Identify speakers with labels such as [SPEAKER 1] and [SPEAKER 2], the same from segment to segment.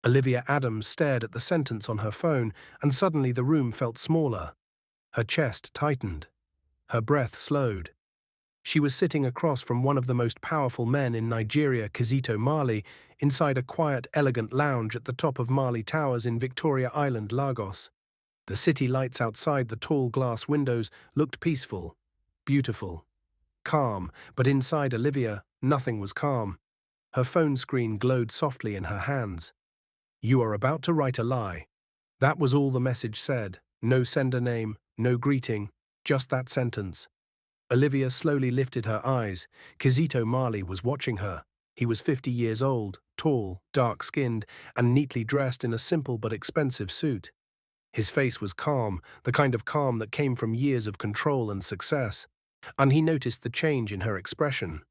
[SPEAKER 1] Olivia Adams stared at the sentence on her phone, and suddenly the room felt smaller. Her chest tightened. Her breath slowed. She was sitting across from one of the most powerful men in Nigeria, Kizito Marley, inside a quiet, elegant lounge at the top of Marley Towers in Victoria Island, Lagos. The city lights outside the tall glass windows looked peaceful, beautiful, calm, but inside Olivia, nothing was calm. Her phone screen glowed softly in her hands. "You are about to write a lie." That was all the message said. No sender name, no greeting, just that sentence. Olivia slowly lifted her eyes. Kizito Marley was watching her. He was 50 years old, tall, dark-skinned, and neatly dressed in a simple but expensive suit. His face was calm, the kind of calm that came from years of control and success, and he noticed the change in her expression.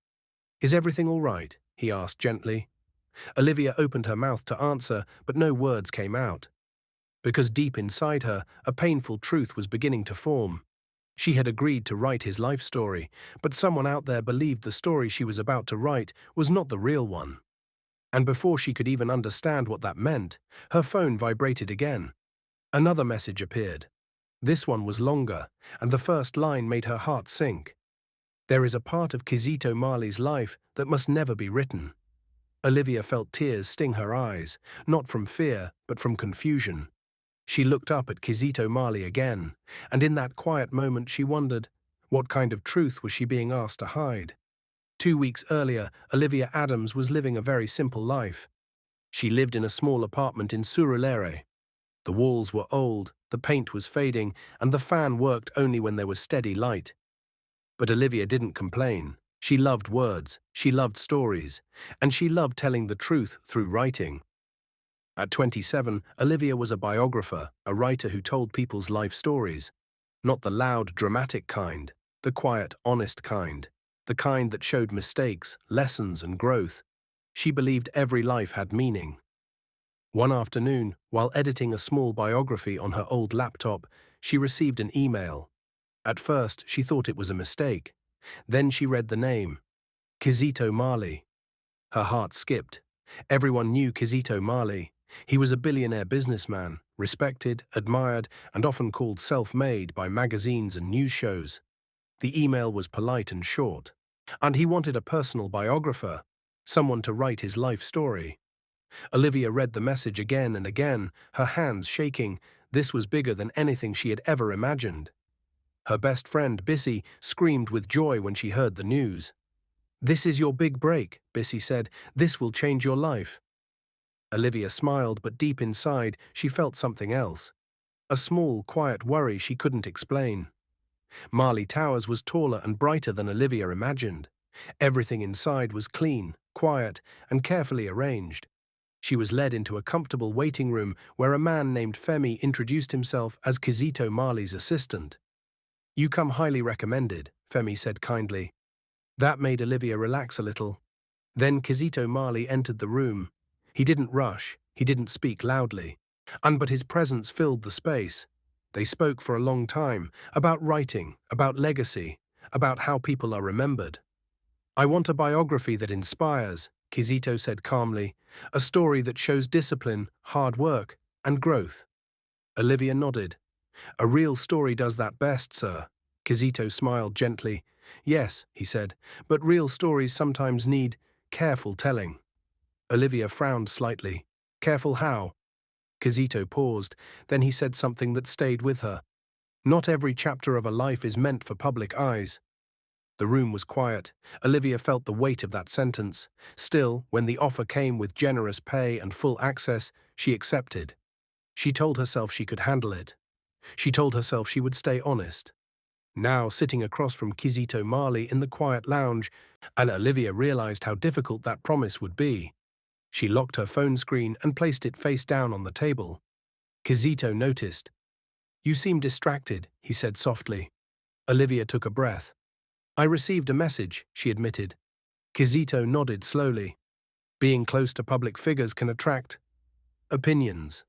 [SPEAKER 1] "Is everything all right?" he asked gently. Olivia opened her mouth to answer, but no words came out. Because deep inside her, a painful truth was beginning to form. She had agreed to write his life story, but someone out there believed the story she was about to write was not the real one. And before she could even understand what that meant, her phone vibrated again. Another message appeared. This one was longer, and the first line made her heart sink. "There is a part of Kizito Marley's life that must never be written." Olivia felt tears sting her eyes, not from fear, but from confusion. She looked up at Kizito Marley again, and in that quiet moment she wondered, what kind of truth was she being asked to hide? 2 weeks earlier, Olivia Adams was living a very simple life. She lived in a small apartment in Surulere. The walls were old, the paint was fading, and the fan worked only when there was steady light. But Olivia didn't complain. She loved words, she loved stories, and she loved telling the truth through writing. At 27, Olivia was a biographer, a writer who told people's life stories. Not the loud, dramatic kind, the quiet, honest kind, the kind that showed mistakes, lessons, and growth. She believed every life had meaning. One afternoon, while editing a small biography on her old laptop, she received an email. At first, she thought it was a mistake. Then she read the name, Kizito Marley. Her heart skipped. Everyone knew Kizito Marley. He was a billionaire businessman, respected, admired, and often called self-made by magazines and news shows. The email was polite and short, and he wanted a personal biographer, someone to write his life story. Olivia read the message again and again, her hands shaking. This was bigger than anything she had ever imagined. Her best friend, Bissy, screamed with joy when she heard the news. "This is your big break," Bissy said. "This will change your life." Olivia smiled, but deep inside, she felt something else. A small, quiet worry she couldn't explain. Marley Towers was taller and brighter than Olivia imagined. Everything inside was clean, quiet, and carefully arranged. She was led into a comfortable waiting room where a man named Femi introduced himself as Kizito Marley's assistant. "You come highly recommended," Femi said kindly. That made Olivia relax a little. Then Kizito Marley entered the room. He didn't rush, he didn't speak loudly, but his presence filled the space. They spoke for a long time, about writing, about legacy, about how people are remembered. "I want a biography that inspires," Kizito said calmly, "a story that shows discipline, hard work, and growth." Olivia nodded. "A real story does that best, sir." Kizito smiled gently. "Yes," he said, "but real stories sometimes need careful telling." Olivia frowned slightly. "Careful how?" Kizito paused, then he said something that stayed with her. "Not every chapter of a life is meant for public eyes." The room was quiet. Olivia felt the weight of that sentence. Still, when the offer came with generous pay and full access, she accepted. She told herself she could handle it. She told herself she would stay honest. Now, sitting across from Kizito Marley in the quiet lounge, and Olivia realized how difficult that promise would be. She locked her phone screen and placed it face down on the table. Kizito noticed. "You seem distracted," he said softly. Olivia took a breath. "I received a message," she admitted. Kizito nodded slowly. "Being close to public figures can attract opinions."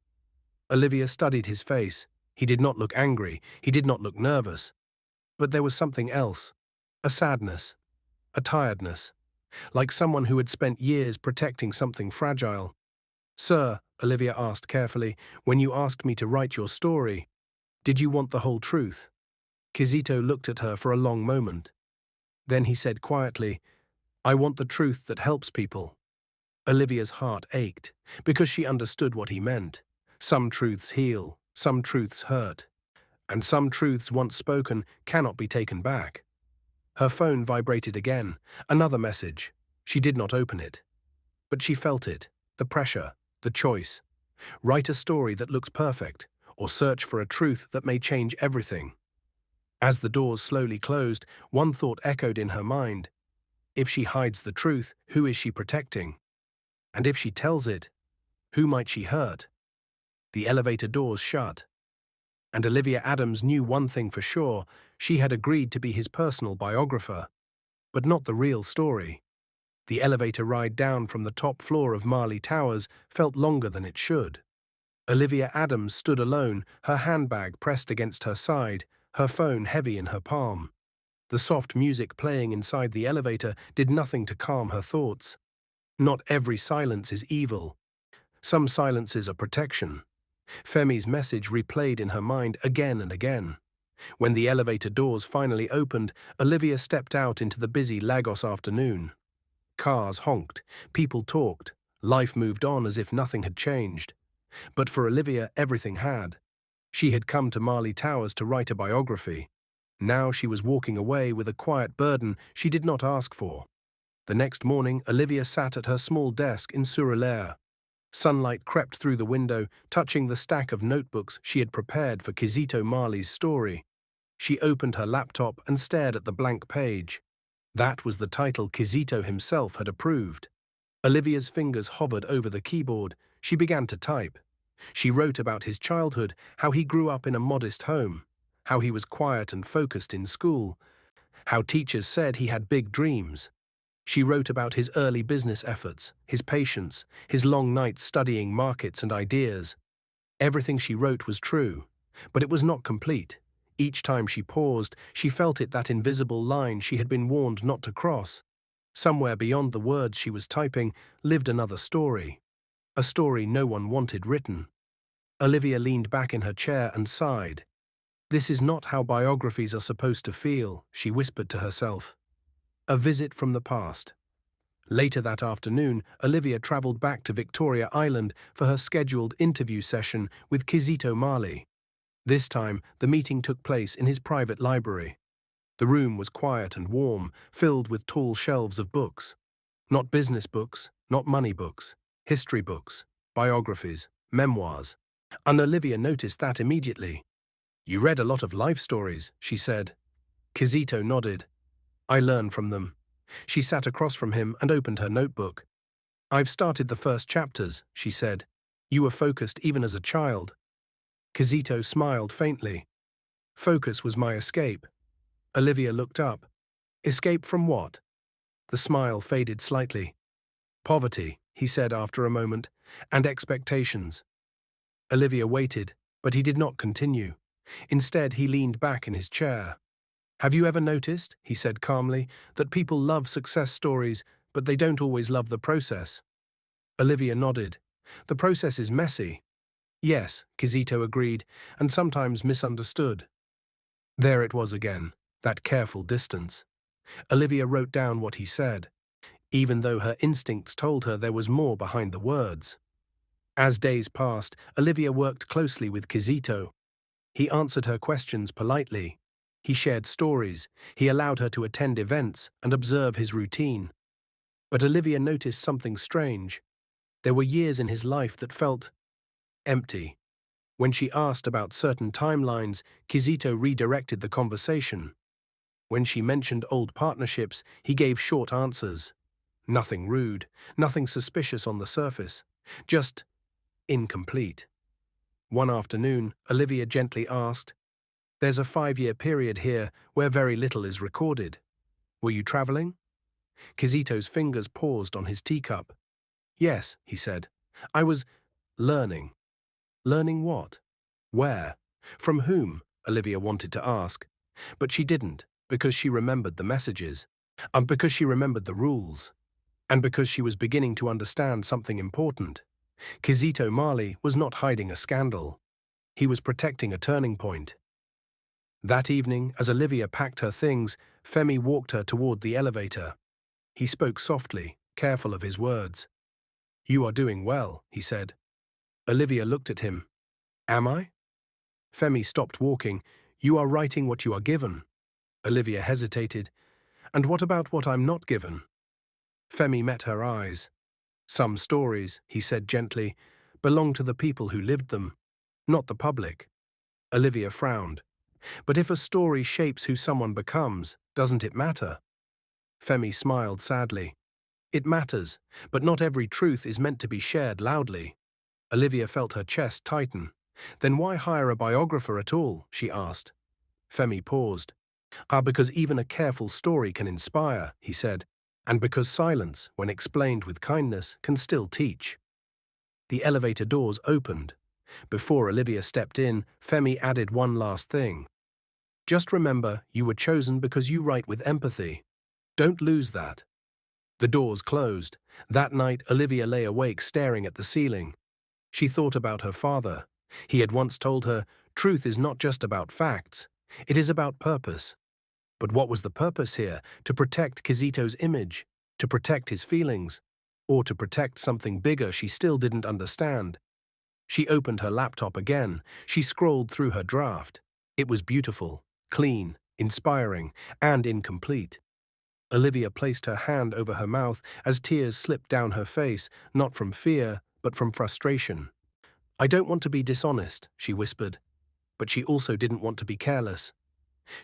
[SPEAKER 1] Olivia studied his face. He did not look angry. He did not look nervous. But there was something else. A sadness. A tiredness. Like someone who had spent years protecting something fragile. Sir, Olivia asked carefully, when you asked me to write your story, did you want the whole truth? Kizito looked at her for a long moment. Then he said quietly, I want the truth that helps people. Olivia's heart ached, because she understood what he meant. Some truths heal, some truths hurt, and some truths once spoken cannot be taken back. Her phone vibrated again, another message. She did not open it. But she felt it, the pressure, the choice. Write a story that looks perfect, or search for a truth that may change everything. As the doors slowly closed, one thought echoed in her mind. If she hides the truth, who is she protecting? And if she tells it, who might she hurt? The elevator doors shut. And Olivia Adams knew one thing for sure: she had agreed to be his personal biographer, but not the real story. The elevator ride down from the top floor of Marley Towers felt longer than it should. Olivia Adams stood alone, her handbag pressed against her side, her phone heavy in her palm. The soft music playing inside the elevator did nothing to calm her thoughts. Not every silence is evil. Some silences are protection. Femi's message replayed in her mind again and again. When the elevator doors finally opened, Olivia stepped out into the busy Lagos afternoon. Cars honked, people talked, life moved on as if nothing had changed. But for Olivia, everything had. She had come to Marley Towers to write a biography. Now she was walking away with a quiet burden she did not ask for. The next morning, Olivia sat at her small desk in Surulere. Sunlight crept through the window, touching the stack of notebooks she had prepared for Kizito Marley's story. She opened her laptop and stared at the blank page. That was the title Kizito himself had approved. Olivia's fingers hovered over the keyboard. She began to type. She wrote about his childhood, how he grew up in a modest home, how he was quiet and focused in school, how teachers said he had big dreams. She wrote about his early business efforts, his patience, his long nights studying markets and ideas. Everything she wrote was true, but it was not complete. Each time she paused, she felt it, that invisible line she had been warned not to cross. Somewhere beyond the words she was typing lived another story, a story no one wanted written. Olivia leaned back in her chair and sighed. This is not how biographies are supposed to feel, she whispered to herself. A visit from the past. Later that afternoon, Olivia traveled back to Victoria Island for her scheduled interview session with Kizito Marley. This time, the meeting took place in his private library. The room was quiet and warm, filled with tall shelves of books. Not business books, not money books, history books, biographies, memoirs. And Olivia noticed that immediately. You read a lot of life stories, she said. Kizito nodded. I learn from them. She sat across from him and opened her notebook. I've started the first chapters, she said. You were focused even as a child. Kizito smiled faintly. Focus was my escape. Olivia looked up. Escape from what? The smile faded slightly. Poverty, he said after a moment, and expectations. Olivia waited, but he did not continue. Instead, he leaned back in his chair. Have you ever noticed, he said calmly, that people love success stories, but they don't always love the process? Olivia nodded. The process is messy. Yes, Kizito agreed, and sometimes misunderstood. There it was again, that careful distance. Olivia wrote down what he said, even though her instincts told her there was more behind the words. As days passed, Olivia worked closely with Kizito. He answered her questions politely. He shared stories, he allowed her to attend events and observe his routine. But Olivia noticed something strange. There were years in his life that felt empty. When she asked about certain timelines, Kizito redirected the conversation. When she mentioned old partnerships, he gave short answers. Nothing rude, nothing suspicious on the surface, just incomplete. One afternoon, Olivia gently asked, There's a 5-year period here where very little is recorded. Were you traveling? Kizito's fingers paused on his teacup. Yes, he said. I was learning. Learning what? Where? From whom? Olivia wanted to ask. But she didn't, because she remembered the messages, and because she remembered the rules, and because she was beginning to understand something important. Kizito Mali was not hiding a scandal. He was protecting a turning point. That evening, as Olivia packed her things, Femi walked her toward the elevator. He spoke softly, careful of his words. "You are doing well," he said. Olivia looked at him. "Am I?" Femi stopped walking. "You are writing what you are given." Olivia hesitated. "And what about what I'm not given?" Femi met her eyes. "Some stories," he said gently, "belong to the people who lived them, not the public." Olivia frowned. "But if a story shapes who someone becomes, doesn't it matter?" Femi smiled sadly. "It matters, but not every truth is meant to be shared loudly." Olivia felt her chest tighten. "Then why hire a biographer at all?" she asked. Femi paused. Because even a careful story can inspire," he said, "and because silence, when explained with kindness, can still teach." The elevator doors opened. Before Olivia stepped in, Femi added one last thing. "Just remember, you were chosen because you write with empathy. Don't lose that." The doors closed. That night, Olivia lay awake staring at the ceiling. She thought about her father. He had once told her, "Truth is not just about facts. It is about purpose." But what was the purpose here? To protect Kizito's image? To protect his feelings? Or to protect something bigger she still didn't understand? She opened her laptop again. She scrolled through her draft. It was beautiful, clean, inspiring, and incomplete. Olivia placed her hand over her mouth as tears slipped down her face, not from fear, but from frustration. "I don't want to be dishonest," she whispered, but she also didn't want to be careless.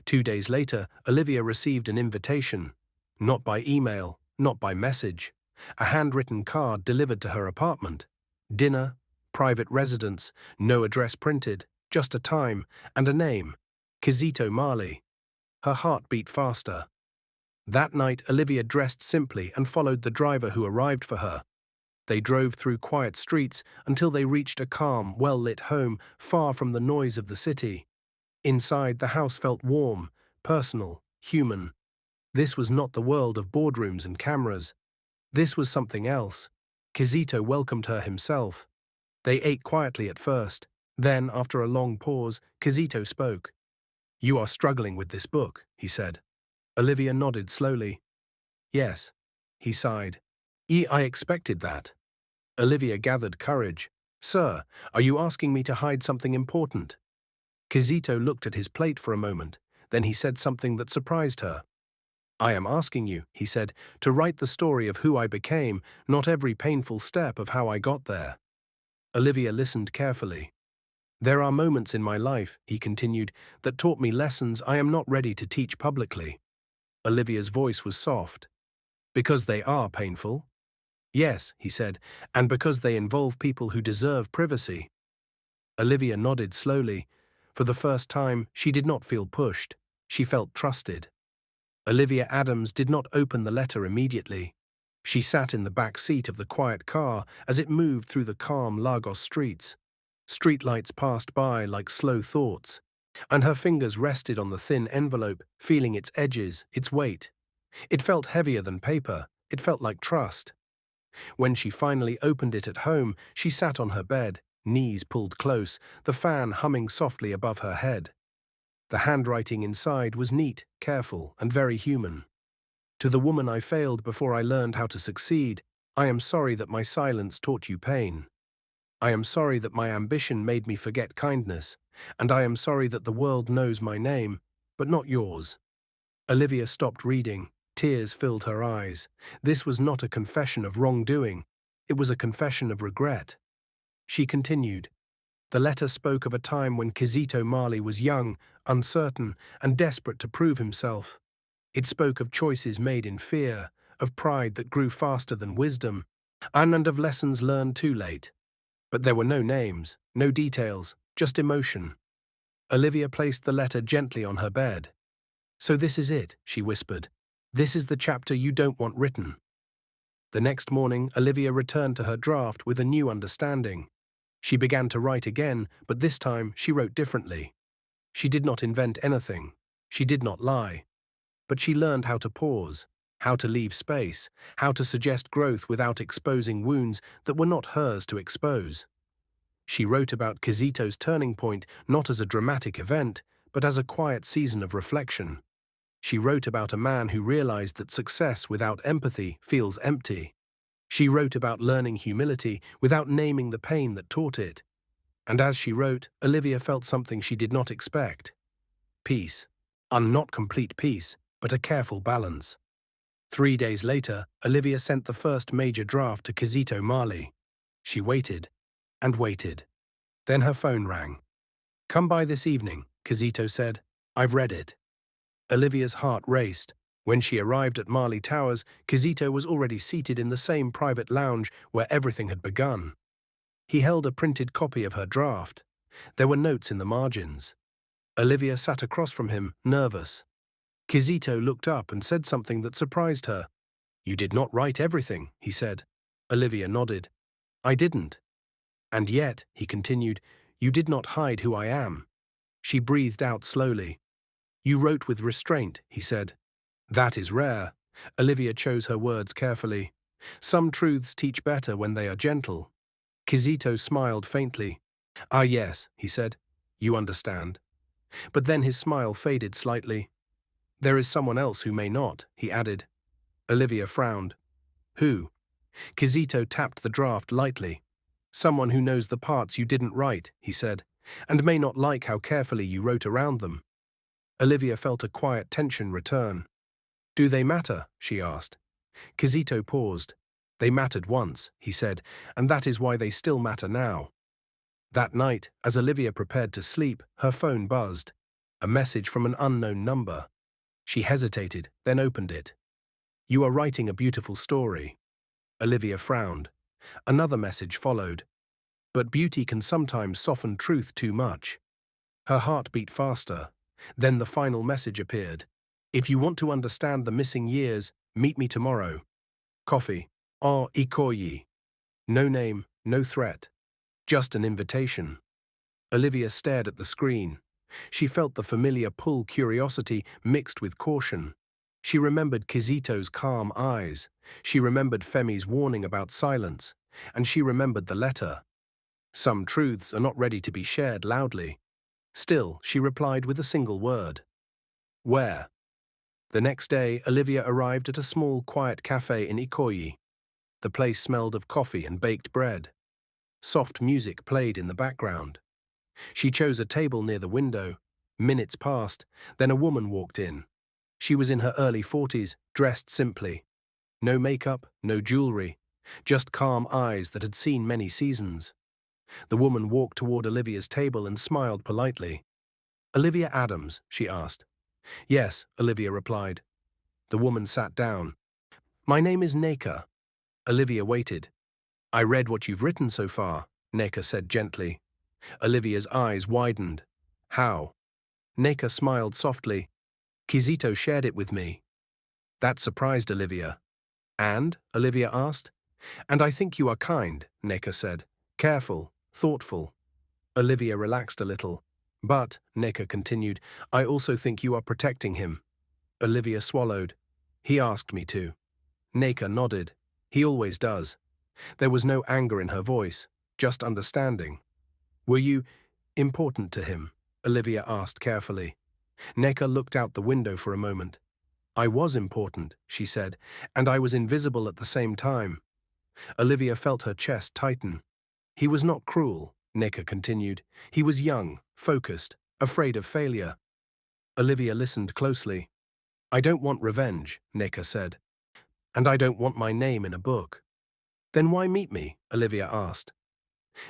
[SPEAKER 1] 2 days later, Olivia received an invitation. Not by email, not by message. A handwritten card delivered to her apartment. Dinner, private residence, no address printed, just a time and a name. Kizito Mali. Her heart beat faster. That night, Olivia dressed simply and followed the driver who arrived for her. They drove through quiet streets until they reached a calm, well-lit home far from the noise of the city. Inside, the house felt warm, personal, human. This was not the world of boardrooms and cameras. This was something else. Kizito welcomed her himself. They ate quietly at first. Then, after a long pause, Kizito spoke. "You are struggling with this book," he said. Olivia nodded slowly. "Yes," he sighed. I expected that." Olivia gathered courage. "Sir, are you asking me to hide something important?" Kizito looked at his plate for a moment. Then he said something that surprised her. "I am asking you," he said, "to write the story of who I became, not every painful step of how I got there." Olivia listened carefully. "There are moments in my life," he continued, "that taught me lessons I am not ready to teach publicly." Olivia's voice was soft. "Because they are painful?" "Yes," he said, "and because they involve people who deserve privacy." Olivia nodded slowly. For the first time, she did not feel pushed. She felt trusted. Olivia Adams did not open the letter immediately. She sat in the back seat of the quiet car as it moved through the calm Lagos streets. Streetlights passed by like slow thoughts, and her fingers rested on the thin envelope, feeling its edges, its weight. It felt heavier than paper. It felt like trust. When she finally opened it at home, she sat on her bed, knees pulled close, the fan humming softly above her head. The handwriting inside was neat, careful, and very human. "To the woman I failed before I learned how to succeed, I am sorry that my silence taught you pain. I am sorry that my ambition made me forget kindness, and I am sorry that the world knows my name, but not yours." Olivia stopped reading. Tears filled her eyes. This was not a confession of wrongdoing. It was a confession of regret. She continued. The letter spoke of a time when Kizito Mali was young, uncertain, and desperate to prove himself. It spoke of choices made in fear, of pride that grew faster than wisdom, and of lessons learned too late. But there were no names, no details, just emotion. Olivia placed the letter gently on her bed. "So this is it," she whispered. "This is the chapter you don't want written." The next morning, Olivia returned to her draft with a new understanding. She began to write again, but this time she wrote differently. She did not invent anything. She did not lie. But she learned how to pause, how to leave space, how to suggest growth without exposing wounds that were not hers to expose. She wrote about Kizito's turning point not as a dramatic event, but as a quiet season of reflection. She wrote about a man who realized that success without empathy feels empty. She wrote about learning humility without naming the pain that taught it. And as she wrote, Olivia felt something she did not expect. Peace. Not complete peace, but a careful balance. 3 days later, Olivia sent the first major draft to Kizito Mali. She waited and waited. Then her phone rang. "Come by this evening," Kizito said. "I've read it." Olivia's heart raced. When she arrived at Marley Towers, Kizito was already seated in the same private lounge where everything had begun. He held a printed copy of her draft. There were notes in the margins. Olivia sat across from him, nervous. Kizito looked up and said something that surprised her. "You did not write everything," he said. Olivia nodded. "I didn't." "And yet," he continued, "you did not hide who I am." She breathed out slowly. "You wrote with restraint," he said. "That is rare." Olivia chose her words carefully. "Some truths teach better when they are gentle." Kizito smiled faintly. "Ah yes," he said. "You understand." But then his smile faded slightly. "There is someone else who may not," he added. Olivia frowned. "Who?" Kizito tapped the draft lightly. "Someone who knows the parts you didn't write," he said, "and may not like how carefully you wrote around them." Olivia felt a quiet tension return. "Do they matter?" she asked. Kizito paused. "They mattered once," he said, "and that is why they still matter now." That night, as Olivia prepared to sleep, her phone buzzed. A message from an unknown number. She hesitated, then opened it. "You are writing a beautiful story." Olivia frowned. Another message followed. "But beauty can sometimes soften truth too much." Her heart beat faster. Then the final message appeared. "If you want to understand the missing years, meet me tomorrow. Coffee. En Ikoyi." No name, no threat. Just an invitation. Olivia stared at the screen. She felt the familiar pull curiosity mixed with caution. She remembered Kizito's calm eyes. She remembered Femi's warning about silence. And she remembered the letter. Some truths are not ready to be shared loudly. Still, she replied with a single word. "Where?" The next day, Olivia arrived at a small, quiet cafe in Ikoyi. The place smelled of coffee and baked bread. Soft music played in the background. She chose a table near the window. Minutes passed, then a woman walked in. She was in her early 40s, dressed simply. No makeup, no jewelry, just calm eyes that had seen many seasons. The woman walked toward Olivia's table and smiled politely. "Olivia Adams?" she asked. "Yes," Olivia replied. The woman sat down. "My name is Neka." Olivia waited. "I read what you've written so far," Neka said gently. Olivia's eyes widened. "How?" Neka smiled softly. "Kizito shared it with me." That surprised Olivia. "And?" Olivia asked. "And I think you are kind," Neka said. "Careful, thoughtful." Olivia relaxed a little. "But," Neka continued, "I also think you are protecting him." Olivia swallowed. "He asked me to." Neka nodded. "He always does." There was no anger in her voice, just understanding. "Were you important to him?" Olivia asked carefully. Neka looked out the window for a moment. "I was important," she said, "and I was invisible at the same time." Olivia felt her chest tighten. "He was not cruel," Neka continued. "He was young, focused, afraid of failure." Olivia listened closely. "I don't want revenge," Neka said. "And I don't want my name in a book." "Then why meet me?" Olivia asked.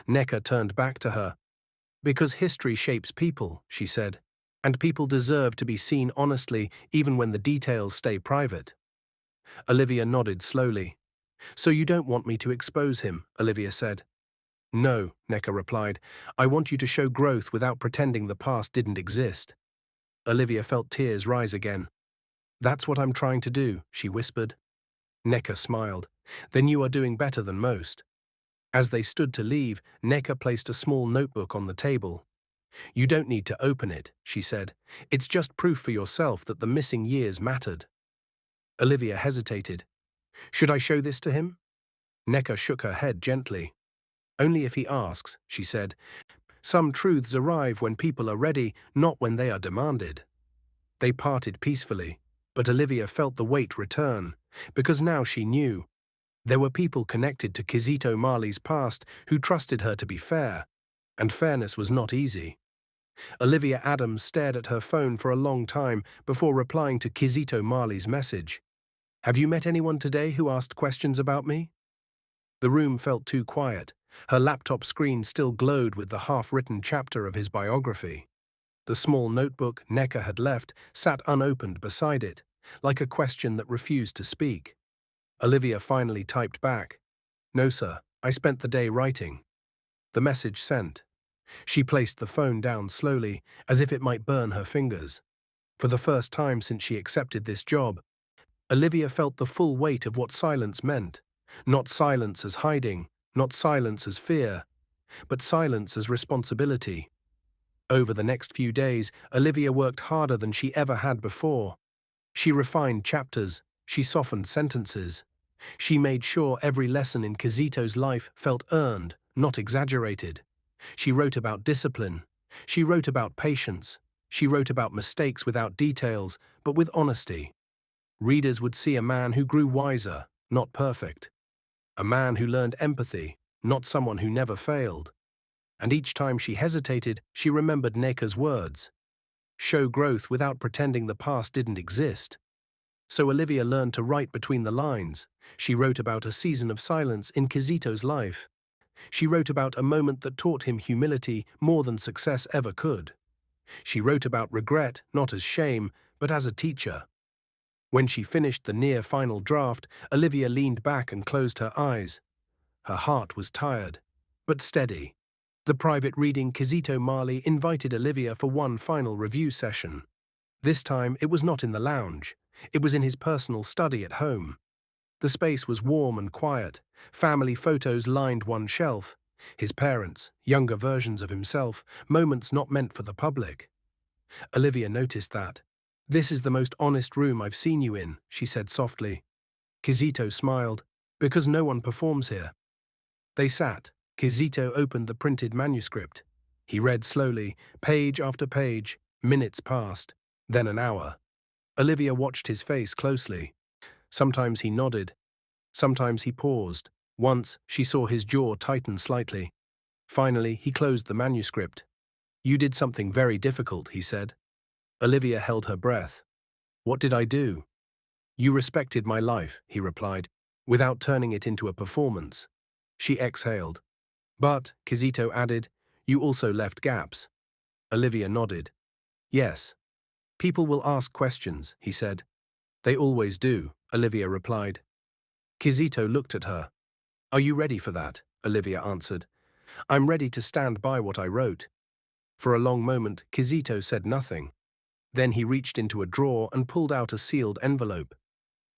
[SPEAKER 1] Neka turned back to her. "Because history shapes people," she said, "and people deserve to be seen honestly even when the details stay private." Olivia nodded slowly. "So you don't want me to expose him," Olivia said. "No," Neka replied. "I want you to show growth without pretending the past didn't exist." Olivia felt tears rise again. "That's what I'm trying to do," she whispered. Neka smiled. "Then you are doing better than most." As they stood to leave, Neka placed a small notebook on the table. "You don't need to open it," she said. "It's just proof for yourself that the missing years mattered." Olivia hesitated. Should I show this to him? Necker shook her head gently. Only if he asks, she said. Some truths arrive when people are ready, not when they are demanded. They parted peacefully, but Olivia felt the weight return, because now she knew. There were people connected to Kizito Marley's past who trusted her to be fair, and fairness was not easy. Olivia Adams stared at her phone for a long time before replying to Kizito Marley's message. Have you met anyone today who asked questions about me? The room felt too quiet. Her laptop screen still glowed with the half-written chapter of his biography. The small notebook Necker had left sat unopened beside it, like a question that refused to speak. Olivia finally typed back, No, sir, I spent the day writing. The message sent. She placed the phone down slowly, as if it might burn her fingers. For the first time since she accepted this job, Olivia felt the full weight of what silence meant. Not silence as hiding, not silence as fear, but silence as responsibility. Over the next few days, Olivia worked harder than she ever had before. She refined chapters, she softened sentences. She made sure every lesson in Kizito's life felt earned, not exaggerated. She wrote about discipline. She wrote about patience. She wrote about mistakes without details, but with honesty. Readers would see a man who grew wiser, not perfect. A man who learned empathy, not someone who never failed. And each time she hesitated, she remembered Necker's words. Show growth without pretending the past didn't exist. So Olivia learned to write between the lines. She wrote about a season of silence in Kizito's life. She wrote about a moment that taught him humility more than success ever could. She wrote about regret not as shame, but as a teacher. When she finished the near-final draft, Olivia leaned back and closed her eyes. Her heart was tired, but steady. The private reading Kizito Marley invited Olivia for one final review session. This time it was not in the lounge. It was in his personal study at home. The space was warm and quiet. Family photos lined one shelf. His parents, younger versions of himself, moments not meant for the public. Olivia noticed that. This is the most honest room I've seen you in, she said softly. Kizito smiled, because no one performs here. They sat. Kizito opened the printed manuscript. He read slowly, page after page. Minutes passed, then an hour. Olivia watched his face closely. Sometimes he nodded. Sometimes he paused. Once, she saw his jaw tighten slightly. Finally, he closed the manuscript. You did something very difficult, he said. Olivia held her breath. What did I do? You respected my life, he replied, without turning it into a performance. She exhaled. But, Kizito added, you also left gaps. Olivia nodded. Yes. People will ask questions, he said. They always do, Olivia replied. Kizito looked at her. Are you ready for that? Olivia answered. I'm ready to stand by what I wrote. For a long moment, Kizito said nothing. Then he reached into a drawer and pulled out a sealed envelope.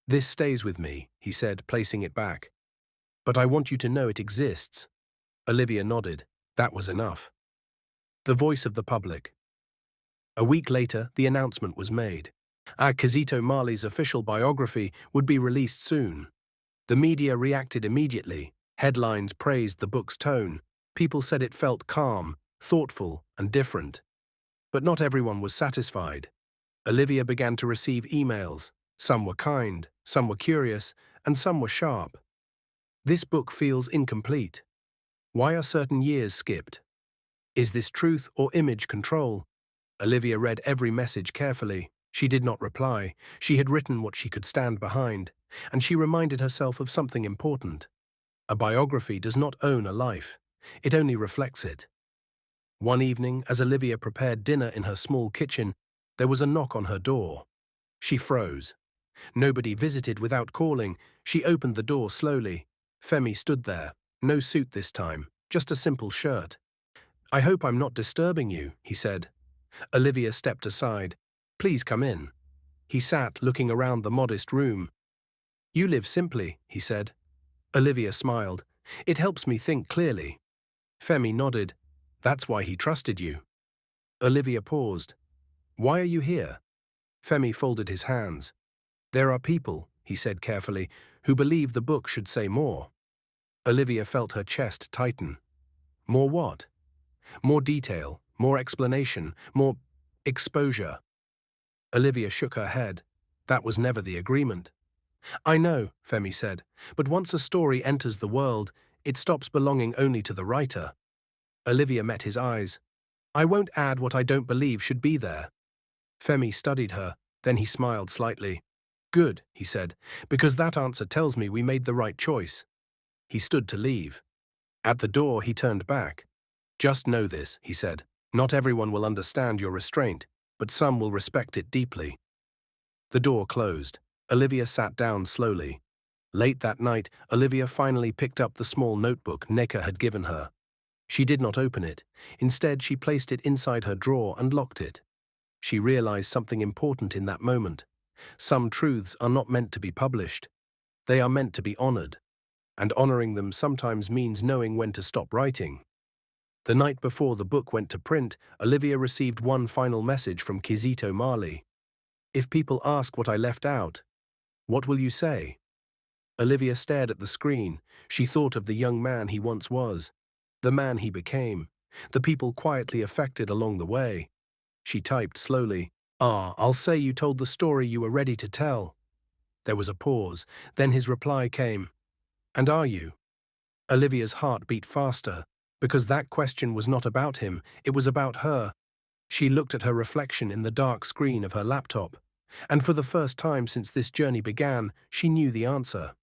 [SPEAKER 1] This stays with me, he said, placing it back. But I want you to know it exists. Olivia nodded. That was enough. The voice of the public. A week later, the announcement was made. Kizito Marley's official biography would be released soon. The media reacted immediately. Headlines praised the book's tone. People said it felt calm, thoughtful, and different. But not everyone was satisfied. Olivia began to receive emails. Some were kind, some were curious, and some were sharp. This book feels incomplete. Why are certain years skipped? Is this truth or image control? Olivia read every message carefully. She did not reply. She had written what she could stand behind, and she reminded herself of something important. A biography does not own a life. It only reflects it. One evening, as Olivia prepared dinner in her small kitchen, there was a knock on her door. She froze. Nobody visited without calling. She opened the door slowly. Femi stood there. No suit this time, just a simple shirt. I hope I'm not disturbing you, he said. Olivia stepped aside. Please come in. He sat, looking around the modest room. You live simply, he said. Olivia smiled. It helps me think clearly. Femi nodded. That's why he trusted you. Olivia paused. Why are you here? Femi folded his hands. There are people, he said carefully, who believe the book should say more. Olivia felt her chest tighten. More what? More detail, more explanation, more exposure. Olivia shook her head. That was never the agreement. I know, Femi said, but once a story enters the world, it stops belonging only to the writer. Olivia met his eyes. I won't add what I don't believe should be there. Femi studied her, then he smiled slightly. Good, he said, because that answer tells me we made the right choice. He stood to leave. At the door, he turned back. Just know this, he said. Not everyone will understand your restraint, but some will respect it deeply. The door closed. Olivia sat down slowly. Late that night, Olivia finally picked up the small notebook Neka had given her. She did not open it. Instead, she placed it inside her drawer and locked it. She realized something important in that moment. Some truths are not meant to be published. They are meant to be honored. And honoring them sometimes means knowing when to stop writing. The night before the book went to print, Olivia received one final message from Kizito Marley. If people ask what I left out, what will you say? Olivia stared at the screen. She thought of the young man he once was, the man he became, the people quietly affected along the way. She typed slowly, I'll say you told the story you were ready to tell. There was a pause, then his reply came. And are you? Olivia's heart beat faster, because that question was not about him, it was about her. She looked at her reflection in the dark screen of her laptop, and for the first time since this journey began, she knew the answer.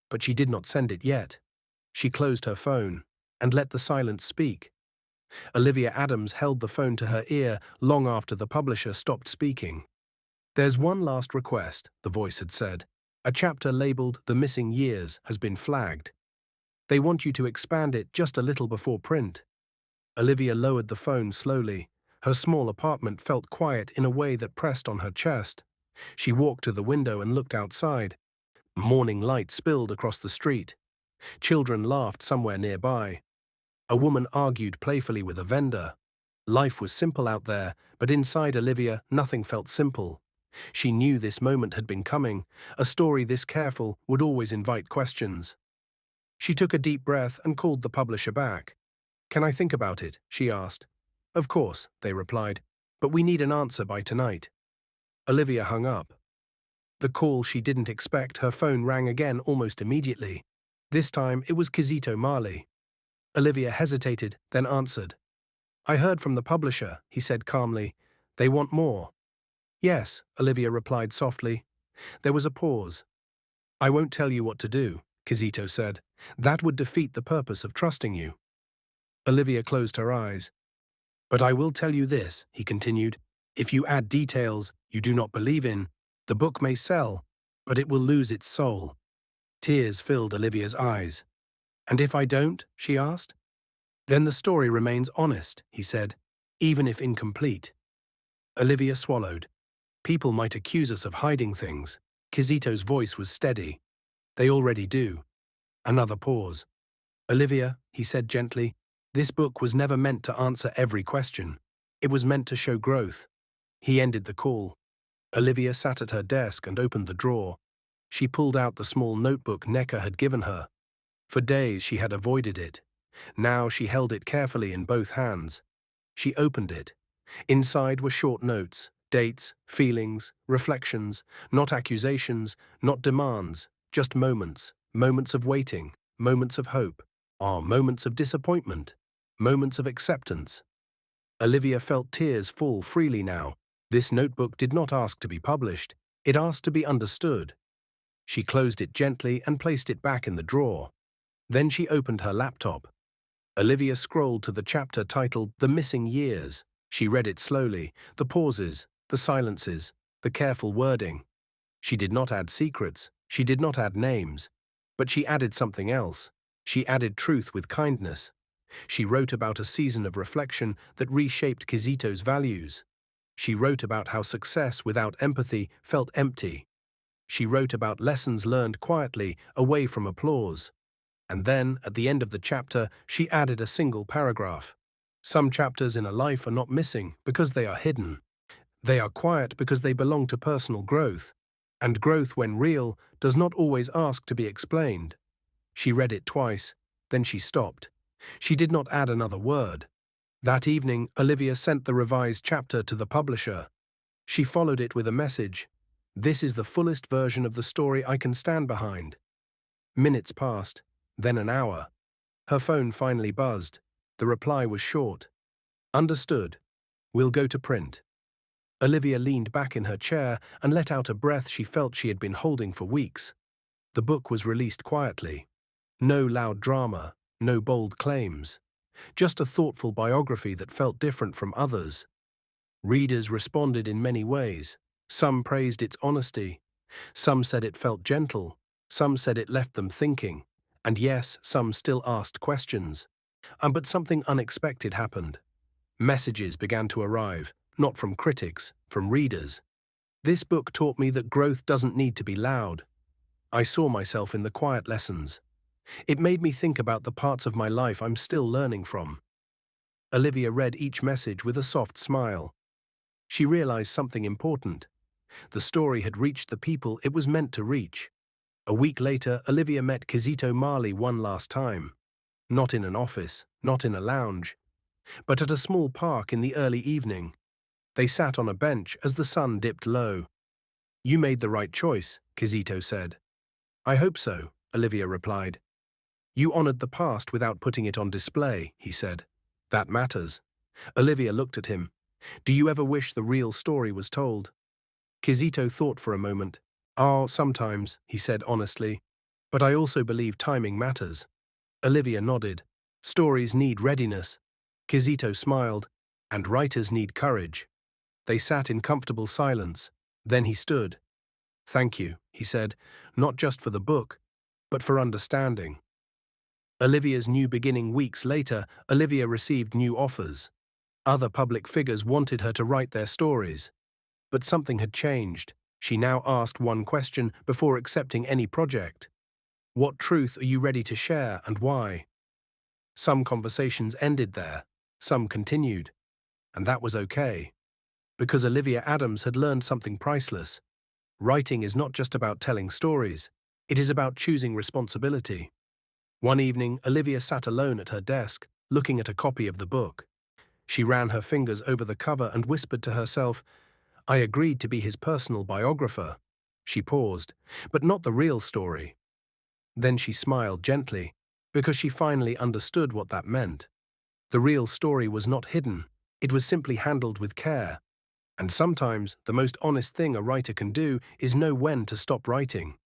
[SPEAKER 1] But she did not send it yet. She closed her phone, and let the silence speak. Olivia Adams held the phone to her ear long after the publisher stopped speaking. There's one last request, the voice had said. A chapter labeled The Missing Years has been flagged. They want you to expand it just a little before print. Olivia lowered the phone slowly. Her small apartment felt quiet in a way that pressed on her chest. She walked to the window and looked outside. Morning light spilled across the street. Children laughed somewhere nearby. A woman argued playfully with a vendor. Life was simple out there, but inside Olivia, nothing felt simple. She knew this moment had been coming. A story this careful would always invite questions. She took a deep breath and called the publisher back. Can I think about it? She asked. Of course, they replied, but we need an answer by tonight. Olivia hung up. The call she didn't expect, her phone rang again almost immediately. This time it was Kizito Marley. Olivia hesitated, then answered. I heard from the publisher, he said calmly. They want more. Yes, Olivia replied softly. There was a pause. I won't tell you what to do, Kizito said. That would defeat the purpose of trusting you. Olivia closed her eyes. But I will tell you this, he continued. If you add details you do not believe in, the book may sell, but it will lose its soul. Tears filled Olivia's eyes. And if I don't? She asked. Then the story remains honest, he said, even if incomplete. Olivia swallowed. People might accuse us of hiding things. Kizito's voice was steady. They already do. Another pause. Olivia, he said gently, this book was never meant to answer every question. It was meant to show growth. He ended the call. Olivia sat at her desk and opened the drawer. She pulled out the small notebook Neka had given her. For days she had avoided it. Now she held it carefully in both hands. She opened it. Inside were short notes, dates, feelings, reflections, not accusations, not demands, just moments, moments of waiting, moments of hope, moments of disappointment, moments of acceptance. Olivia felt tears fall freely now. This notebook did not ask to be published, it asked to be understood. She closed it gently and placed it back in the drawer. Then she opened her laptop. Olivia scrolled to the chapter titled The Missing Years. She read it slowly, the pauses, the silences, the careful wording. She did not add secrets, she did not add names, but she added something else. She added truth with kindness. She wrote about a season of reflection that reshaped Kizito's values. She wrote about how success without empathy felt empty. She wrote about lessons learned quietly, away from applause. And then, at the end of the chapter, she added a single paragraph. Some chapters in a life are not missing because they are hidden. They are quiet because they belong to personal growth. And growth, when real, does not always ask to be explained. She read it twice, then she stopped. She did not add another word. That evening, Olivia sent the revised chapter to the publisher. She followed it with a message. "This is the fullest version of the story I can stand behind." Minutes passed, then an hour. Her phone finally buzzed. The reply was short. "Understood. We'll go to print." Olivia leaned back in her chair and let out a breath she felt she had been holding for weeks. The book was released quietly. No loud drama, no bold claims. Just a thoughtful biography that felt different from others. Readers responded in many ways. Some praised its honesty. Some said it felt gentle. Some said it left them thinking. And yes, some still asked questions. But something unexpected happened. Messages began to arrive, not from critics, from readers. This book taught me that growth doesn't need to be loud. I saw myself in the quiet lessons. It made me think about the parts of my life I'm still learning from. Olivia read each message with a soft smile. She realized something important. The story had reached the people it was meant to reach. A week later, Olivia met Kizito Marley one last time. Not in an office, not in a lounge, but at a small park in the early evening. They sat on a bench as the sun dipped low. "You made the right choice," Kizito said. "I hope so," Olivia replied. "You honored the past without putting it on display," he said. "That matters." Olivia looked at him. "Do you ever wish the real story was told?" Kizito thought for a moment. "Oh, sometimes," he said honestly. "But I also believe timing matters." Olivia nodded. "Stories need readiness." Kizito smiled. "And writers need courage." They sat in comfortable silence. Then he stood. "Thank you," he said, "not just for the book, but for understanding." Olivia's new beginning. Weeks later, Olivia received new offers. Other public figures wanted her to write their stories. But something had changed. She now asked one question before accepting any project. "What truth are you ready to share and why?" Some conversations ended there. Some continued. And that was okay. Because Olivia Adams had learned something priceless. Writing is not just about telling stories. It is about choosing responsibility. One evening, Olivia sat alone at her desk, looking at a copy of the book. She ran her fingers over the cover and whispered to herself, "I agreed to be his personal biographer." She paused, "But not the real story." Then she smiled gently, because she finally understood what that meant. The real story was not hidden. It was simply handled with care. And sometimes, the most honest thing a writer can do is know when to stop writing.